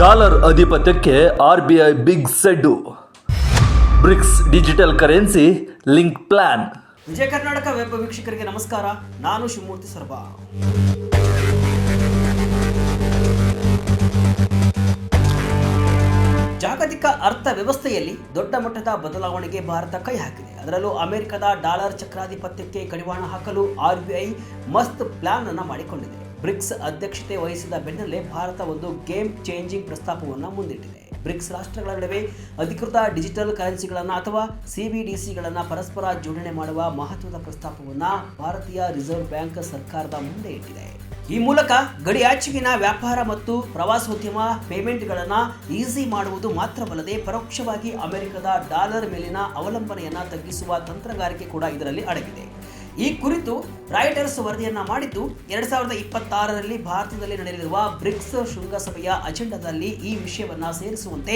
Dollar ಅಧಿಪತ್ಯಕ್ಕೆ RBI big ಸೆಡ್ಡು. BRICS digital currency link plan. Vijaya Karnataka web ವೀಕ್ಷಕರಿಗೆ ನಮಸ್ಕಾರ. ನಾನು ಶಿವಮೂರ್ತಿ ಸರ್ಬಾ. ಜಾಗತಿಕ ಅರ್ಥ ವ್ಯವಸ್ಥೆಯಲ್ಲಿ ದೊಡ್ಡ ಮಟ್ಟದ ಬದಲಾವಣೆಗೆ ಭಾರತ ಕೈ ಹಾಕಿದೆ. ಅದರಲ್ಲೂ ಅಮೆರಿಕದ ಡಾಲರ್ ಚಕ್ರಾಧಿಪತ್ಯಕ್ಕೆ ಕಡಿವಾಣ ಹಾಕಲು RBI ಮಸ್ತ್ ಪ್ಲಾನ್ ಅನ್ನು ಮಾಡಿಕೊಂಡಿದೆ. ಬ್ರಿಕ್ಸ್ ಅಧ್ಯಕ್ಷತೆ ವಹಿಸಿದ ಬೆನ್ನಲ್ಲೇ ಭಾರತ ಒಂದು ಗೇಮ್ ಚೇಂಜಿಂಗ್ ಪ್ರಸ್ತಾಪವನ್ನು ಮುಂದಿಟ್ಟಿದೆ. ಬ್ರಿಕ್ಸ್ ರಾಷ್ಟ್ರಗಳ ನಡುವೆ ಅಧಿಕೃತ ಡಿಜಿಟಲ್ ಕರೆನ್ಸಿಗಳನ್ನು ಅಥವಾ CBDCಗಳನ್ನು ಪರಸ್ಪರ ಜೋಡಣೆ ಮಾಡುವ ಮಹತ್ವದ ಪ್ರಸ್ತಾಪವನ್ನು ಭಾರತೀಯ ರಿಸರ್ವ್ ಬ್ಯಾಂಕ್ ಸರ್ಕಾರದ ಮುಂದೆ ಇಟ್ಟಿದೆ. ಈ ಮೂಲಕ ಗಡಿಯಾಚೆಗಿನ ವ್ಯಾಪಾರ ಮತ್ತು ಪ್ರವಾಸೋದ್ಯಮ ಪೇಮೆಂಟ್ಗಳನ್ನು ಈಸಿ ಮಾಡುವುದು ಮಾತ್ರವಲ್ಲದೆ ಪರೋಕ್ಷವಾಗಿ ಅಮೆರಿಕದ ಡಾಲರ್ ಮೇಲಿನ ಅವಲಂಬನೆಯನ್ನು ತಗ್ಗಿಸುವ ತಂತ್ರಗಾರಿಕೆ ಕೂಡ ಇದರಲ್ಲಿ ಅಡಗಿದೆ. ಈ ಕುರಿತು ರಾಯ್ಟರ್ಸ್ ವರದಿಯನ್ನ ಮಾಡಿದ್ದು 2026ರಲ್ಲಿ ಭಾರತದಲ್ಲಿ ನಡೆಯಲಿರುವ ಬ್ರಿಕ್ಸ್ ಶೃಂಗಸಭೆಯ ಅಜೆಂಡಾದಲ್ಲಿ ಈ ವಿಷಯವನ್ನ ಸೇರಿಸುವಂತೆ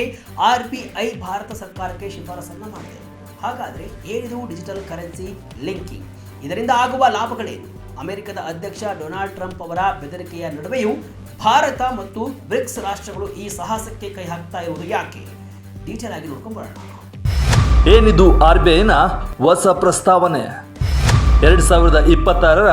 RBI ಭಾರತ ಸರ್ಕಾರಕ್ಕೆ ಶಿಫಾರಸನ್ನ ಮಾಡಿದೆ. ಹಾಗಾದ್ರೆ ಏನಿದು ಡಿಜಿಟಲ್ ಕರೆನ್ಸಿ ಲಿಂಕಿಂಗ್? ಇದರಿಂದ ಆಗುವ ಲಾಭಗಳೇನು? ಅಮೆರಿಕದ ಅಧ್ಯಕ್ಷ ಡೊನಾಲ್ಡ್ ಟ್ರಂಪ್ ಅವರ ಬೆದರಿಕೆಯ ನಡುವೆಯೂ ಭಾರತ ಮತ್ತು ಬ್ರಿಕ್ಸ್ ರಾಷ್ಟ್ರಗಳು ಈ ಸಾಹಸಕ್ಕೆ ಕೈ ಹಾಕ್ತಾ ಇರುವುದು ಯಾಕೆ? ಡೀಟೇಲ್ ಆಗಿ ನೋಡ್ಕೊಂಡ್ಬರೋಣ. ಏನಿದು RBIನ ಹೊಸ ಪ್ರಸ್ತಾವನೆ? 2026ರ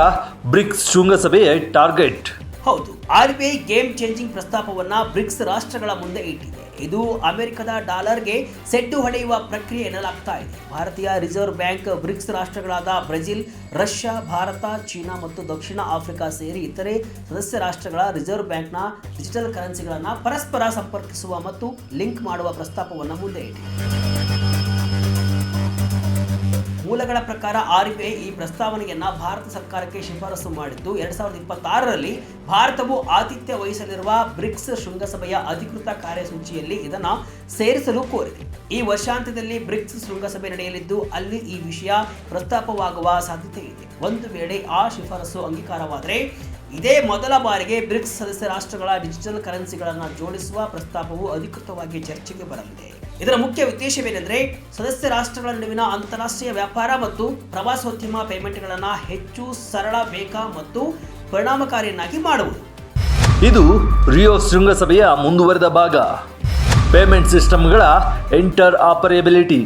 ಬ್ರಿಕ್ಸ್ ಶೃಂಗಸಭೆಯ ಟಾರ್ಗೆಟ್. ಹೌದು, RBI ಗೇಮ್ ಚೇಂಜಿಂಗ್ ಪ್ರಸ್ತಾಪವನ್ನ ಬ್ರಿಕ್ಸ್ ರಾಷ್ಟ್ರಗಳ ಮುಂದೆ ಇಟ್ಟಿದೆ. ಇದು ಅಮೆರಿಕದ ಡಾಲರ್ಗೆ ಸೆಡ್ಡು ಹೊಡೆಯುವ ಪ್ರಕ್ರಿಯೆ ಎನ್ನಲಾಗ್ತಾ ಇದೆ. ಭಾರತೀಯ ರಿಸರ್ವ್ ಬ್ಯಾಂಕ್ ಬ್ರಿಕ್ಸ್ ರಾಷ್ಟ್ರಗಳಾದ ಬ್ರೆಜಿಲ್, ರಷ್ಯಾ, ಭಾರತ, ಚೀನಾ ಮತ್ತು ದಕ್ಷಿಣ ಆಫ್ರಿಕಾ ಸೇರಿ ಇತರೆ ಸದಸ್ಯ ರಾಷ್ಟ್ರಗಳ ರಿಸರ್ವ್ ಬ್ಯಾಂಕ್ನ ಡಿಜಿಟಲ್ ಕರೆನ್ಸಿಗಳನ್ನು ಪರಸ್ಪರ ಸಂಪರ್ಕಿಸುವ ಮತ್ತು ಲಿಂಕ್ ಮಾಡುವ ಪ್ರಸ್ತಾಪವನ್ನು ಮುಂದೆ ಇಟ್ಟಿದೆ. ಮೂಲಗಳ ಪ್ರಕಾರ RBI ಈ ಪ್ರಸ್ತಾವನೆಯನ್ನ ಭಾರತ ಸರ್ಕಾರಕ್ಕೆ ಶಿಫಾರಸು ಮಾಡಿದ್ದು 2026ರಲ್ಲಿ ಭಾರತವು ಆತಿಥ್ಯ ವಹಿಸಲಿರುವ ಬ್ರಿಕ್ಸ್ ಶೃಂಗಸಭೆಯ ಅಧಿಕೃತ ಕಾರ್ಯಸೂಚಿಯಲ್ಲಿ ಇದನ್ನು ಸೇರಿಸಲು ಕೋರಿದೆ. ಈ ವರ್ಷಾಂತ್ಯದಲ್ಲಿ ಬ್ರಿಕ್ಸ್ ಶೃಂಗಸಭೆ ನಡೆಯಲಿದ್ದು ಅಲ್ಲಿ ಈ ವಿಷಯ ಪ್ರಸ್ತಾಪವಾಗುವ ಸಾಧ್ಯತೆ ಇದೆ. ಒಂದು ವೇಳೆ ಆ ಶಿಫಾರಸು ಅಂಗೀಕಾರವಾದರೆ ಇದೇ ಮೊದಲ ಬಾರಿಗೆ ಬ್ರಿಕ್ಸ್ ಸದಸ್ಯ ರಾಷ್ಟ್ರಗಳ ಡಿಜಿಟಲ್ ಕರೆನ್ಸಿಗಳನ್ನು ಜೋಡಿಸುವ ಪ್ರಸ್ತಾಪವು ಅಧಿಕೃತವಾಗಿ ಚರ್ಚೆಗೆ ಬರಲಿದೆ. ಇದರ ಮುಖ್ಯ ಉದ್ದೇಶವೇನೆಂದರೆ ಸದಸ್ಯ ರಾಷ್ಟ್ರಗಳ ನಡುವಿನ ಅಂತಾರಾಷ್ಟ್ರೀಯ ವ್ಯಾಪಾರ ಮತ್ತು ಪ್ರವಾಸೋದ್ಯಮ ಪೇಮೆಂಟ್ಗಳನ್ನು ಹೆಚ್ಚು ಸರಳ, ವೇಗ ಮತ್ತು ಪರಿಣಾಮಕಾರಿಯನ್ನಾಗಿ ಮಾಡುವುದು. ಇದು ರಿಯೋ ಶೃಂಗಸಭೆಯ ಮುಂದುವರೆದ ಭಾಗ. Payment ಸಿಸ್ಟಮ್ಗಳ inter ಆಪರೇಬಿಲಿಟಿ.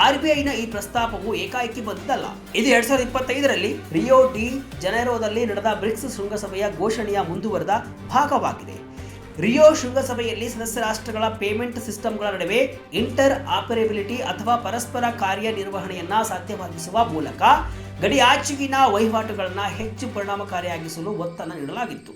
RBIನ ಈ ಪ್ರಸ್ತಾಪವು ಏಕಾಏಕಿ ಬಂದಿದ್ದಲ್ಲ. ಇದು 2025ರಲ್ಲಿ ರಿಯೋ ಡಿ ಜನೈರೋದಲ್ಲಿ ನಡೆದ ಬ್ರಿಕ್ಸ್ ಶೃಂಗಸಭೆಯ ಘೋಷಣೆಯ ಮುಂದುವರೆದ ಭಾಗವಾಗಿದೆ. ರಿಯೋ ಶೃಂಗಸಭೆಯಲ್ಲಿ ಸದಸ್ಯ ರಾಷ್ಟ್ರಗಳ ಪೇಮೆಂಟ್ ಸಿಸ್ಟಮ್ಗಳ ನಡುವೆ ಇಂಟರ್ ಆಪರೇಬಿಲಿಟಿ ಅಥವಾ ಪರಸ್ಪರ ಕಾರ್ಯನಿರ್ವಹಣೆಯನ್ನ ಸಾಧ್ಯವಾಗಿಸುವ ಮೂಲಕ ಗಡಿಯಾಚೆಗಿನ ವಹಿವಾಟುಗಳನ್ನು ಹೆಚ್ಚು ಪರಿಣಾಮಕಾರಿಯಾಗಿಸಲು ಒತ್ತನ್ನು ನೀಡಲಾಗಿತ್ತು.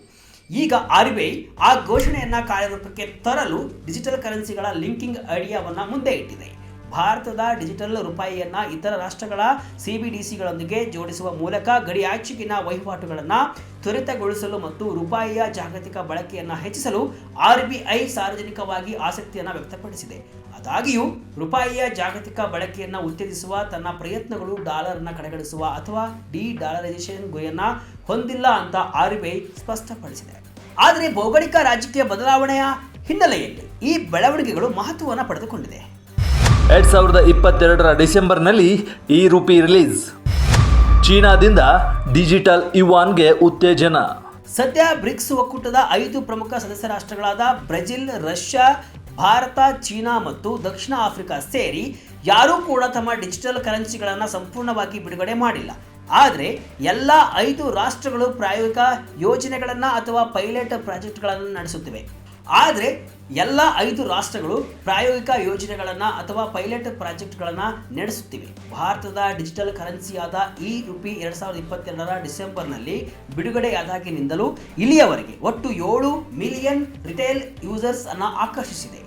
ಈಗ RBI ಆ ಘೋಷಣೆಯನ್ನ ಕಾರ್ಯರೂಪಕ್ಕೆ ತರಲು ಡಿಜಿಟಲ್ ಕರೆನ್ಸಿಗಳ ಲಿಂಕಿಂಗ್ ಐಡಿಯಾವನ್ನ ಮುಂದೆ ಇಟ್ಟಿದೆ. ಭಾರತದ ಡಿಜಿಟಲ್ ರೂಪಾಯಿಯನ್ನ ಇತರ ರಾಷ್ಟ್ರಗಳ CBDCಗಳೊಂದಿಗೆ ಜೋಡಿಸುವ ಮೂಲಕ ಗಡಿಯಾಚೆಗಿನ ವಹಿವಾಟುಗಳನ್ನು ತ್ವರಿತಗೊಳಿಸಲು ಮತ್ತು ರೂಪಾಯಿಯ ಜಾಗತಿಕ ಬಳಕೆಯನ್ನು ಹೆಚ್ಚಿಸಲು RBI ಸಾರ್ವಜನಿಕವಾಗಿ ಆಸಕ್ತಿಯನ್ನು ವ್ಯಕ್ತಪಡಿಸಿದೆ. ಆದಾಗ್ಯೂ ರೂಪಾಯಿಯ ಜಾಗತಿಕ ಬಳಕೆಯನ್ನು ಉತ್ತೇಜಿಸುವ ತನ್ನ ಪ್ರಯತ್ನಗಳು ಡಾಲರ್ನ ಕಡೆಗಣಿಸುವ ಅಥವಾ ಡಿ-ಡಾಲರೈಸೇಷನ್ ಗುರಿಯನ್ನು ಹೊಂದಿಲ್ಲ ಅಂತ RBI ಸ್ಪಷ್ಟಪಡಿಸಿದೆ. ಆದರೆ ಭೌಗೋಳಿಕ ರಾಜಕೀಯ ಬದಲಾವಣೆಯ ಹಿನ್ನೆಲೆಯಲ್ಲಿ ಈ ಬೆಳವಣಿಗೆಗಳು ಮಹತ್ವವನ್ನು ಪಡೆದುಕೊಂಡಿದೆ. 2022ರ ಡಿಸೆಂಬರ್ನಲ್ಲಿ ಈ ರೂಪಿ ರಿಲೀಸ್. ಚೀನಾದಿಂದ ಡಿಜಿಟಲ್ ಯುವಾನ್ಗೆ ಉತ್ತೇಜನ. ಸದ್ಯ ಬ್ರಿಕ್ಸ್ ಒಕ್ಕೂಟದ 5 ಪ್ರಮುಖ ಸದಸ್ಯ ರಾಷ್ಟ್ರಗಳಾದ ಬ್ರೆಜಿಲ್, ರಷ್ಯಾ, ಭಾರತ, ಚೀನಾ ಮತ್ತು ದಕ್ಷಿಣ ಆಫ್ರಿಕಾ ಸೇರಿ ಯಾರೂ ಕೂಡ ತಮ್ಮ ಡಿಜಿಟಲ್ ಕರೆನ್ಸಿಗಳನ್ನು ಸಂಪೂರ್ಣವಾಗಿ ಬಿಡುಗಡೆ ಮಾಡಿಲ್ಲ. ಆದರೆ ಎಲ್ಲ 5 ರಾಷ್ಟ್ರಗಳು ಪ್ರಾಯೋಗಿಕ ಯೋಜನೆಗಳನ್ನು ಅಥವಾ ಪೈಲಟ್ ಪ್ರಾಜೆಕ್ಟ್ಗಳನ್ನು ನಡೆಸುತ್ತಿವೆ. ಆದರೆ ಎಲ್ಲ 5 ರಾಷ್ಟ್ರಗಳು ಪ್ರಾಯೋಗಿಕ ಯೋಜನೆಗಳನ್ನು ಅಥವಾ ಪೈಲಟ್ ಪ್ರಾಜೆಕ್ಟ್ಗಳನ್ನು ನಡೆಸುತ್ತಿವೆ. ಭಾರತದ ಡಿಜಿಟಲ್ ಕರೆನ್ಸಿಯಾದ ಈ ರೂಪಿ 2022ರ ಡಿಸೆಂಬರ್ನಲ್ಲಿ ಬಿಡುಗಡೆಯಾದಾಗಿನಿಂದಲೂ ಇಲ್ಲಿಯವರೆಗೆ ಒಟ್ಟು 7 ಮಿಲಿಯನ್ ರಿಟೇಲ್ ಯೂಸರ್ಸ್ ಅನ್ನು ಆಕರ್ಷಿಸಿದೆ.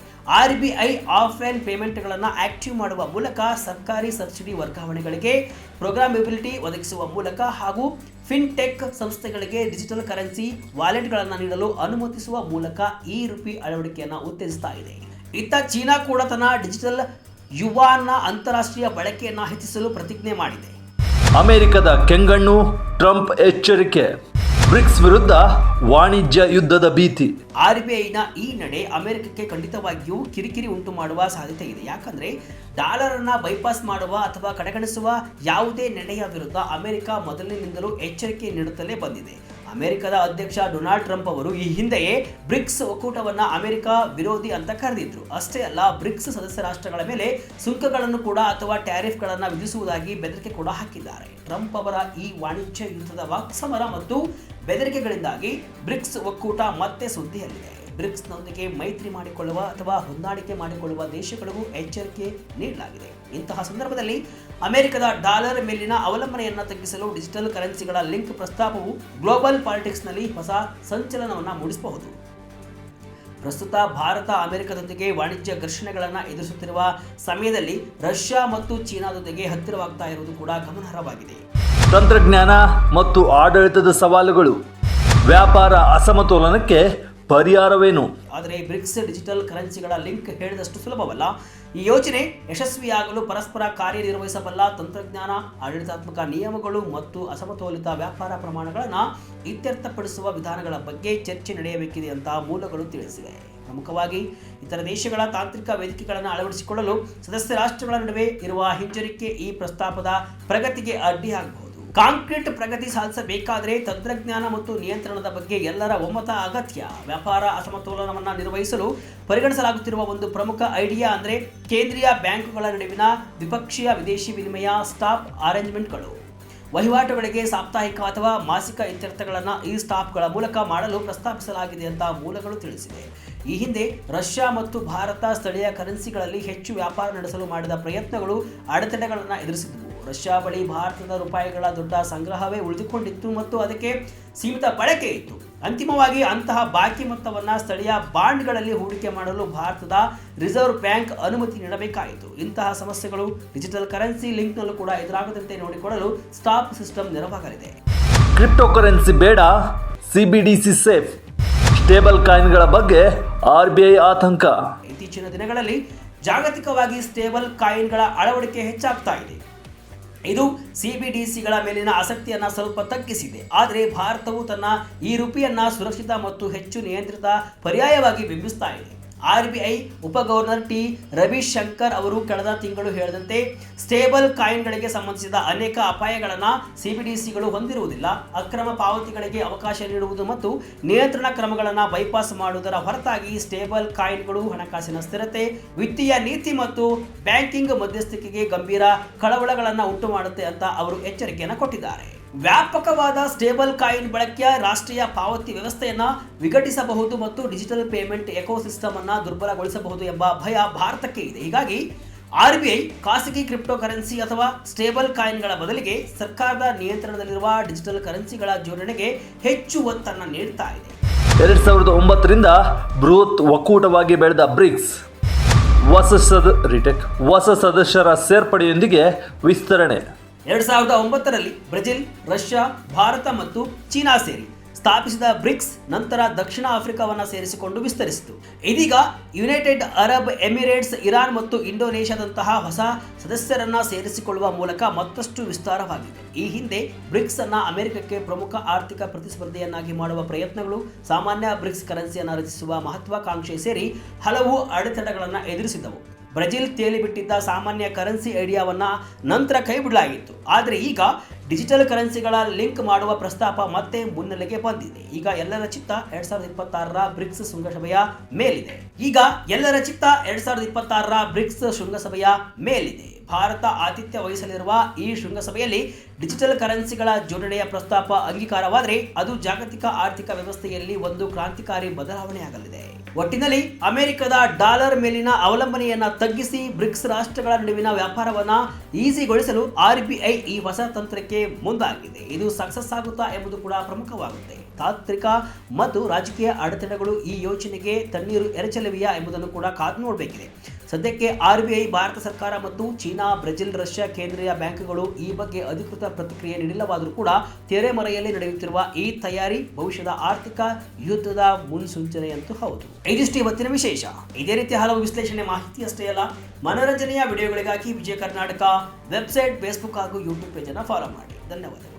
RBI ಆಫ್ಲೈನ್ ಪೇಮೆಂಟ್ಗಳನ್ನು ಆಕ್ಟಿವ್ ಮಾಡುವ ಮೂಲಕ ಸರ್ಕಾರಿ ಸಬ್ಸಿಡಿ ವರ್ಗಾವಣೆಗಳಿಗೆ ಪ್ರೋಗ್ರಾಮೆಬಿಲಿಟಿ ಒದಗಿಸುವ ಮೂಲಕ ಹಾಗೂ ಫಿನ್ಟೆಕ್ ಸಂಸ್ಥೆಗಳಿಗೆ ಡಿಜಿಟಲ್ ಕರೆನ್ಸಿ ವಾಲೆಟ್ಗಳನ್ನು ನೀಡಲು ಅನುಮತಿಸುವ ಮೂಲಕ ಈ ರೂಪಿ ಅಳವಡಿಕೆಯನ್ನು ಉತ್ತೇಜಿಸ್ತಾ ಇದೆ. ಇತ್ತ ಚೀನಾ ಕೂಡ ತನ್ನ ಡಿಜಿಟಲ್ ಯುವಾನ್ನ ಅಂತಾರಾಷ್ಟ್ರೀಯ ಬಳಕೆಯನ್ನು ಹೆಚ್ಚಿಸಲು ಪ್ರತಿಜ್ಞೆ ಮಾಡಿದೆ. ಅಮೆರಿಕದ ಕೆಂಗಣ್ಣು, ಟ್ರಂಪ್ ಎಚ್ಚರಿಕೆ. ಬ್ರಿಕ್ಸ್ ವಿರುದ್ಧ ವಾಣಿಜ್ಯ ಯುದ್ಧದ ಭೀತಿ. RBIನ ಈ ನಡೆ ಅಮೆರಿಕಕ್ಕೆ ಖಂಡಿತವಾಗಿಯೂ ಕಿರಿಕಿರಿ ಉಂಟು ಮಾಡುವ ಸಾಧ್ಯತೆ ಇದೆ. ಯಾಕಂದ್ರೆ ಡಾಲರ್ ಅನ್ನ ಬೈಪಾಸ್ ಮಾಡುವ ಅಥವಾ ಕಡೆಗಣಿಸುವ ಯಾವುದೇ ನಡೆಯ ವಿರುದ್ಧ ಅಮೆರಿಕ ಮೊದಲಿನಿಂದಲೂ ಎಚ್ಚರಿಕೆ ನೀಡುತ್ತಲೇ ಬಂದಿದೆ. ಅಮೆರಿಕದ ಅಧ್ಯಕ್ಷ ಡೊನಾಲ್ಡ್ ಟ್ರಂಪ್ ಅವರು ಈ ಹಿಂದೆಯೇ ಬ್ರಿಕ್ಸ್ ಒಕ್ಕೂಟವನ್ನ ಅಮೆರಿಕ ವಿರೋಧಿ ಅಂತ ಕರೆದಿದ್ರು. ಅಷ್ಟೇ ಅಲ್ಲ, ಬ್ರಿಕ್ಸ್ ಸದಸ್ಯ ರಾಷ್ಟ್ರಗಳ ಮೇಲೆ ಸುಂಕಗಳನ್ನು ಕೂಡ ಅಥವಾ ಟ್ಯಾರಿಫ್ಗಳನ್ನು ವಿಧಿಸುವುದಾಗಿ ಬೆದರಿಕೆ ಕೂಡ ಹಾಕಿದ್ದಾರೆ. ಟ್ರಂಪ್ ಅವರ ಈ ವಾಣಿಜ್ಯ ಯುದ್ಧದ ವಾಕ್ಸಮರ ಮತ್ತು ಬೆದರಿಕೆಗಳಿಂದಾಗಿ ಬ್ರಿಕ್ಸ್ ಒಕ್ಕೂಟ ಮತ್ತೆ ಸುದ್ದಿಯಲ್ಲಿದೆ. ಬ್ರಿಕ್ಸ್ನೊಂದಿಗೆ ಮೈತ್ರಿ ಮಾಡಿಕೊಳ್ಳುವ ಅಥವಾ ಹೊಂದಾಣಿಕೆ ಮಾಡಿಕೊಳ್ಳುವ ದೇಶಗಳಿಗೂ ಎಚ್ಚರಿಕೆ ನೀಡಲಾಗಿದೆ. ಇಂತಹ ಸಂದರ್ಭದಲ್ಲಿ ಅಮೆರಿಕದ ಡಾಲರ್ ಮೇಲಿನ ಅವಲಂಬನೆಯನ್ನು ತಗ್ಗಿಸಲು ಡಿಜಿಟಲ್ ಕರೆನ್ಸಿಗಳ ಲಿಂಕ್ ಪ್ರಸ್ತಾಪವು ಗ್ಲೋಬಲ್ ಪಾಲಿಟಿಕ್ಸ್ನಲ್ಲಿ ಹೊಸ ಸಂಚಲನವನ್ನು ಮೂಡಿಸಬಹುದು. ಪ್ರಸ್ತುತ ಭಾರತ ಅಮೆರಿಕದೊಂದಿಗೆ ವಾಣಿಜ್ಯ ಘರ್ಷಣೆಗಳನ್ನು ಎದುರಿಸುತ್ತಿರುವ ಸಮಯದಲ್ಲಿ ರಷ್ಯಾ ಮತ್ತು ಚೀನಾದೊಂದಿಗೆ ಹತ್ತಿರವಾಗ್ತಾ ಇರುವುದು ಕೂಡ ಗಮನಾರ್ಹವಾಗಿದೆ. ತಂತ್ರಜ್ಞಾನ ಮತ್ತು ಆಡಳಿತದ ಸವಾಲುಗಳು, ವ್ಯಾಪಾರ ಅಸಮತೋಲನಕ್ಕೆ ಪರಿಹಾರವೇನು? ಆದರೆ ಬ್ರಿಕ್ಸ್ ಡಿಜಿಟಲ್ ಕರೆನ್ಸಿಗಳ ಲಿಂಕ್ ಹೇಳಿದಷ್ಟು ಸುಲಭವಲ್ಲ. ಈ ಯೋಜನೆ ಯಶಸ್ವಿಯಾಗಲು ಪರಸ್ಪರ ಕಾರ್ಯನಿರ್ವಹಿಸಬಲ್ಲ ತಂತ್ರಜ್ಞಾನ, ಆಡಳಿತಾತ್ಮಕ ನಿಯಮಗಳು ಮತ್ತು ಅಸಮತೋಲಿತ ವ್ಯಾಪಾರ ಪ್ರಮಾಣಗಳನ್ನು ಇತ್ಯರ್ಥಪಡಿಸುವ ವಿಧಾನಗಳ ಬಗ್ಗೆ ಚರ್ಚೆ ನಡೆಯಬೇಕಿದೆ ಅಂತ ಮೂಲಗಳು ತಿಳಿಸಿವೆ. ಪ್ರಮುಖವಾಗಿ ಇತರ ದೇಶಗಳ ತಾಂತ್ರಿಕ ವೇದಿಕೆಗಳನ್ನು ಅಳವಡಿಸಿಕೊಳ್ಳಲು ಸದಸ್ಯ ರಾಷ್ಟ್ರಗಳ ನಡುವೆ ಇರುವ ಹಿಂಜರಿಕೆ ಈ ಪ್ರಸ್ತಾಪದ ಪ್ರಗತಿಗೆ ಅಡ್ಡಿಯಾಗಬಹುದು. ಕಾಂಕ್ರೀಟ್ ಪ್ರಗತಿ ಸಾಧಿಸಬೇಕಾದರೆ ತಂತ್ರಜ್ಞಾನ ಮತ್ತು ನಿಯಂತ್ರಣದ ಬಗ್ಗೆ ಎಲ್ಲರ ಒಮ್ಮತ ಅಗತ್ಯ. ವ್ಯಾಪಾರ ಅಸಮತೋಲನವನ್ನು ನಿರ್ವಹಿಸಲು ಪರಿಗಣಿಸಲಾಗುತ್ತಿರುವ ಒಂದು ಪ್ರಮುಖ ಐಡಿಯಾ ಅಂದರೆ ಕೇಂದ್ರೀಯ ಬ್ಯಾಂಕುಗಳ ನಡುವಿನ ದ್ವಿಪಕ್ಷೀಯ ವಿದೇಶಿ ವಿನಿಮಯ ಸ್ಟಾಪ್ ಅರೇಂಜ್ಮೆಂಟ್ಗಳು. ವಹಿವಾಟುಗಳಿಗೆ ಸಾಪ್ತಾಹಿಕ ಅಥವಾ ಮಾಸಿಕ ಇತ್ಯರ್ಥಗಳನ್ನು ಈ ಸ್ಟಾಪ್ಗಳ ಮೂಲಕ ಮಾಡಲು ಪ್ರಸ್ತಾಪಿಸಲಾಗಿದೆ ಅಂತ ಮೂಲಗಳು ತಿಳಿಸಿವೆ. ಈ ಹಿಂದೆ ರಷ್ಯಾ ಮತ್ತು ಭಾರತ ಸ್ಥಳೀಯ ಕರೆನ್ಸಿಗಳಲ್ಲಿ ಹೆಚ್ಚು ವ್ಯಾಪಾರ ನಡೆಸಲು ಮಾಡಿದ ಪ್ರಯತ್ನಗಳು ಅಡೆತಡೆಗಳನ್ನು ಎದುರಿಸಿದವು. ರಷ್ಯಾ ಬಳಿ ಭಾರತದ ರೂಪಾಯಿಗಳ ದೊಡ್ಡ ಸಂಗ್ರಹವೇ ಉಳಿದುಕೊಂಡಿತ್ತು ಮತ್ತು ಅದಕ್ಕೆ ಸೀಮಿತ ಬಳಕೆ ಇತ್ತು. ಅಂತಿಮವಾಗಿ ಅಂತಹ ಬಾಕಿ ಮೊತ್ತವನ್ನು ಸ್ಥಳೀಯ ಬಾಂಡ್ಗಳಲ್ಲಿ ಹೂಡಿಕೆ ಮಾಡಲು ಭಾರತದ ರಿಸರ್ವ್ ಬ್ಯಾಂಕ್ ಅನುಮತಿ ನೀಡಬೇಕಾಯಿತು. ಇಂತಹ ಸಮಸ್ಯೆಗಳು ಡಿಜಿಟಲ್ ಕರೆನ್ಸಿ ಲಿಂಕ್ನಲ್ಲೂ ಕೂಡ ಎದುರಾಗದಂತೆ ನೋಡಿಕೊಳ್ಳಲು ಸ್ಟಾಪ್ ಸಿಸ್ಟಮ್ ನೆರವಾಗಲಿದೆ. ಕ್ರಿಪ್ಟೋ ಕರೆನ್ಸಿ ಬೇಡ, ಸಿಬಿಡಿಸಿ ಸೇಫ್. ಸ್ಟೇಬಲ್ ಕಾಯಿನ್ಗಳ ಬಗ್ಗೆ RBI ಆತಂಕ. ಇತ್ತೀಚಿನ ದಿನಗಳಲ್ಲಿ ಜಾಗತಿಕವಾಗಿ ಸ್ಟೇಬಲ್ ಕಾಯಿನ್ಗಳ ಅಳವಡಿಕೆ ಹೆಚ್ಚಾಗ್ತಾ ಇದೆ. ಇದು ಸಿಬಿಡಿಸಿಗಳ ಮೇಲಿನ ಆಸಕ್ತಿಯನ್ನು ಸ್ವಲ್ಪ ತಗ್ಗಿಸಿದೆ. ಆದರೆ ಭಾರತವು ತನ್ನ ಈ ರೂಪಿಯನ್ನು ಸುರಕ್ಷಿತ ಮತ್ತು ಹೆಚ್ಚು ನಿಯಂತ್ರಿತ ಪರ್ಯಾಯವಾಗಿ ಬಿಂಬಿಸ್ತಾ ಇದೆ. RBI ಉಪ ಗವರ್ನರ್ ಟಿ ರವಿಶಂಕರ್ ಅವರು ಕಳೆದ ತಿಂಗಳು ಹೇಳಿದಂತೆ ಸ್ಟೇಬಲ್ ಕಾಯಿನ್ಗಳಿಗೆ ಸಂಬಂಧಿಸಿದ ಅನೇಕ ಅಪಾಯಗಳನ್ನು ಸಿಬಿಡಿಸಿಗಳು ಹೊಂದಿರುವುದಿಲ್ಲ. ಅಕ್ರಮ ಪಾವತಿಗಳಿಗೆ ಅವಕಾಶ ನೀಡುವುದು ಮತ್ತು ನಿಯಂತ್ರಣ ಕ್ರಮಗಳನ್ನು ಬೈಪಾಸ್ ಮಾಡುವುದರ ಹೊರತಾಗಿ ಸ್ಟೇಬಲ್ ಕಾಯಿನ್ಗಳು ಹಣಕಾಸಿನ ಸ್ಥಿರತೆ, ವಿತ್ತೀಯ ನೀತಿ ಮತ್ತು ಬ್ಯಾಂಕಿಂಗ್ ಮಧ್ಯಸ್ಥಿಕೆಗೆ ಗಂಭೀರ ಕಳವಳಗಳನ್ನು ಉಂಟು ಮಾಡುತ್ತೆ ಅಂತ ಅವರು ಎಚ್ಚರಿಕೆಯನ್ನು ಕೊಟ್ಟಿದ್ದಾರೆ. ವ್ಯಾಪಕವಾದ ಸ್ಟೇಬಲ್ ಕಾಯಿನ್ ಬಳಕೆಯ ರಾಷ್ಟ್ರೀಯ ಪಾವತಿ ವ್ಯವಸ್ಥೆಯನ್ನು ವಿಘಟಿಸಬಹುದು ಮತ್ತು ಡಿಜಿಟಲ್ ಪೇಮೆಂಟ್ ಎಕೋಸಿಸ್ಟಮ್ ಅನ್ನು ದುರ್ಬಲಗೊಳಿಸಬಹುದು ಎಂಬ ಭಯ ಭಾರತಕ್ಕೆ ಇದೆ. ಹೀಗಾಗಿ RBI ಖಾಸಗಿ ಕ್ರಿಪ್ಟೋ ಕರೆನ್ಸಿ ಅಥವಾ ಸ್ಟೇಬಲ್ ಕಾಯಿನ್ಗಳ ಬದಲಿಗೆ ಸರ್ಕಾರದ ನಿಯಂತ್ರಣದಲ್ಲಿರುವ ಡಿಜಿಟಲ್ ಕರೆನ್ಸಿಗಳ ಜೋಡಣೆಗೆ ಹೆಚ್ಚು ಒತ್ತನ್ನು ನೀಡ್ತಾ ಇದೆ. 2009ರಿಂದ ಬೃಹತ್ ಒಕ್ಕೂಟವಾಗಿ ಬೆಳೆದ ಬ್ರಿಕ್ಸ್ ಹೊಸ ಸದಸ್ಯರ ಸೇರ್ಪಡೆಯೊಂದಿಗೆ ವಿಸ್ತರಣೆ. 2009ರಲ್ಲಿ ಬ್ರೆಜಿಲ್, ರಷ್ಯಾ, ಭಾರತ ಮತ್ತು ಚೀನಾ ಸೇರಿ ಸ್ಥಾಪಿಸಿದ ಬ್ರಿಕ್ಸ್ ನಂತರ ದಕ್ಷಿಣ ಆಫ್ರಿಕಾವನ್ನು ಸೇರಿಸಿಕೊಂಡು ವಿಸ್ತರಿಸಿತು. ಇದೀಗ ಯುನೈಟೆಡ್ ಅರಬ್ ಎಮಿರೇಟ್ಸ್, ಇರಾನ್ ಮತ್ತು ಇಂಡೋನೇಷ್ಯಾದಂತಹ ಹೊಸ ಸದಸ್ಯರನ್ನ ಸೇರಿಸಿಕೊಳ್ಳುವ ಮೂಲಕ ಮತ್ತಷ್ಟು ವಿಸ್ತಾರವಾಗಿದೆ. ಈ ಹಿಂದೆ ಬ್ರಿಕ್ಸ್ ಅನ್ನ ಅಮೆರಿಕಕ್ಕೆ ಪ್ರಮುಖ ಆರ್ಥಿಕ ಪ್ರತಿಸ್ಪರ್ಧೆಯನ್ನಾಗಿ ಮಾಡುವ ಪ್ರಯತ್ನಗಳು, ಸಾಮಾನ್ಯ ಬ್ರಿಕ್ಸ್ ಕರೆನ್ಸಿಯನ್ನು ರಚಿಸುವ ಮಹತ್ವಾಕಾಂಕ್ಷೆ ಸೇರಿ ಹಲವು ಅಡೆತಡೆಗಳನ್ನು ಎದುರಿಸಿದವು. ಬ್ರೆಜಿಲ್ ತೇಲಿಬಿಟ್ಟಿದ್ದ ಸಾಮಾನ್ಯ ಕರೆನ್ಸಿ ಐಡಿಯಾವನ್ನ ನಂತರ ಕೈಬಿಡಲಾಗಿತ್ತು. ಆದರೆ ಈಗ ಡಿಜಿಟಲ್ ಕರೆನ್ಸಿಗಳ ಲಿಂಕ್ ಮಾಡುವ ಪ್ರಸ್ತಾಪ ಮತ್ತೆ ಮುನ್ನೆಲೆಗೆ ಬಂದಿದೆ. ಈಗ ಎಲ್ಲರ ಚಿತ್ತ 2026ರ ಬ್ರಿಕ್ಸ್ ಶೃಂಗಸಭೆಯ ಮೇಲಿದೆ. ಭಾರತ ಆತಿಥ್ಯ ವಹಿಸಲಿರುವ ಈ ಶೃಂಗಸಭೆಯಲ್ಲಿ ಡಿಜಿಟಲ್ ಕರೆನ್ಸಿಗಳ ಜೋಡಣೆಯ ಪ್ರಸ್ತಾಪ ಅಂಗೀಕಾರವಾದರೆ ಅದು ಜಾಗತಿಕ ಆರ್ಥಿಕ ವ್ಯವಸ್ಥೆಯಲ್ಲಿ ಒಂದು ಕ್ರಾಂತಿಕಾರಿ ಬದಲಾವಣೆಯಾಗಲಿದೆ. ಒಟ್ಟಿನಲ್ಲಿ ಅಮೆರಿಕದ ಡಾಲರ್ ಮೇಲಿನ ಅವಲಂಬನೆಯನ್ನ ತಗ್ಗಿಸಿ ಬ್ರಿಕ್ಸ್ ರಾಷ್ಟ್ರಗಳ ನಡುವಿನ ವ್ಯಾಪಾರವನ್ನ ಈಸಿಗೊಳಿಸಲು RBI ಈ ಹೊಸ ತಂತ್ರಕ್ಕೆ ಮುಂದಾಗಿದೆ. ಇದು ಸಕ್ಸಸ್ ಆಗುತ್ತಾ ಎಂಬುದು ಕೂಡ ಪ್ರಮುಖವಾಗುತ್ತೆ. ತಾಂತ್ರಿಕ ಮತ್ತು ರಾಜಕೀಯ ಅಡೆತಡೆಗಳು ಈ ಯೋಜನೆಗೆ ತಣ್ಣೀರು ಎರಚಲಿವೆಯಾ ಎಂಬುದನ್ನು ಕೂಡ ಕಾದು ನೋಡಬೇಕಿದೆ. ಸದ್ಯಕ್ಕೆ RBI, ಭಾರತ ಸರ್ಕಾರ ಮತ್ತು ಚೀನಾ, ಬ್ರೆಜಿಲ್, ರಷ್ಯಾ ಕೇಂದ್ರೀಯ ಬ್ಯಾಂಕ್ಗಳು ಈ ಬಗ್ಗೆ ಅಧಿಕೃತ ಪ್ರತಿಕ್ರಿಯೆ ನೀಡಿಲ್ಲವಾದರೂ ಕೂಡ ತೆರೆಮರೆಯಲ್ಲಿ ನಡೆಯುತ್ತಿರುವ ಈ ತಯಾರಿ ಭವಿಷ್ಯದ ಆರ್ಥಿಕ ಯುದ್ಧದ ಮುನ್ಸೂಚನೆಯಂತೂ ಹೌದು. ಇದಿಷ್ಟು ಇವತ್ತಿನ ವಿಶೇಷ. ಇದೇ ರೀತಿ ಹಲವು ವಿಶ್ಲೇಷಣೆ ಮಾಹಿತಿಯಷ್ಟೇ ಅಲ್ಲ, ಮನೋರಂಜನೆಯ ವಿಡಿಯೋಗಳಿಗಾಗಿ ವಿಜಯ ಕರ್ನಾಟಕ ವೆಬ್ಸೈಟ್, ಫೇಸ್ಬುಕ್ ಹಾಗೂ ಯೂಟ್ಯೂಬ್ ಪೇಜನ್ನು ಫಾಲೋ ಮಾಡಿ. ಧನ್ಯವಾದಗಳು.